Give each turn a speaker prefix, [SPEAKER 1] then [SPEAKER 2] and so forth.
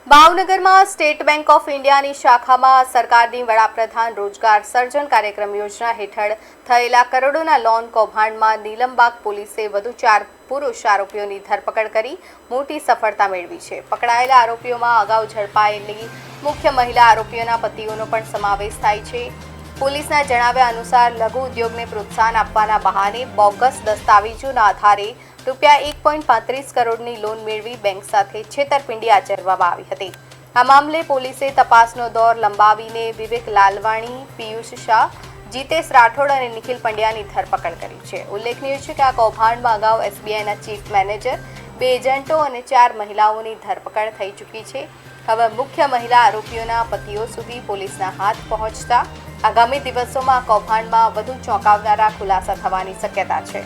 [SPEAKER 1] ભાવનગરમાં state bank of ઇન્ડિયાની શાખામાં સરકારની વડાપ્રધાન રોજગાર સર્જન કાર્યક્રમ યોજના હેઠળ થયેલા કરોડોના લોન કૌભાંડમાં નીલમબાગ પોલીસે વધુ 4 પુરુષ આરોપીઓની ધરપકડ કરી મોટી સફળતા મેળવી છે. પકડાયેલા આરોપીઓમાં અગાઉ ઝડપાયેલી મુખ્ય મહિલા આરોપીઓના પતિઓનો પણ સમાવેશ થાય છે. પોલીસના જણાવ્યા અનુસાર લઘુ ઉદ્યોગને પ્રોત્સાહન આપવાના બહાને બોગસ દસ્તાવેજોના આધારે ₹1.35 કરોડની લોન મેળવી બેંક સાથે છેતરપિંડી આચરવામાં આવી હતી. આ મામલે પોલીસે તપાસનો દોર લંબાવીને વિવેક લાલવાણી, પિયુષ શાહ, જીતેશ રાઠોડ અને નિખિલ પંડ્યાની ધરપકડ કરી છે. ઉલ્લેખનીય છે કે આ કૌભાંડમાં અગાઉ એસબીઆઈના ચીફ મેનેજર, 2 એજન્ટો અને 4 મહિલાઓની ધરપકડ થઈ ચૂકી છે. હવે મુખ્ય મહિલા આરોપીઓના પતિઓ સુધી પોલીસના હાથ પહોંચતા આગામી દિવસોમાં આ કૌભાંડમાં વધુ ચોંકાવનારા ખુલાસા થવાની શક્યતા છે.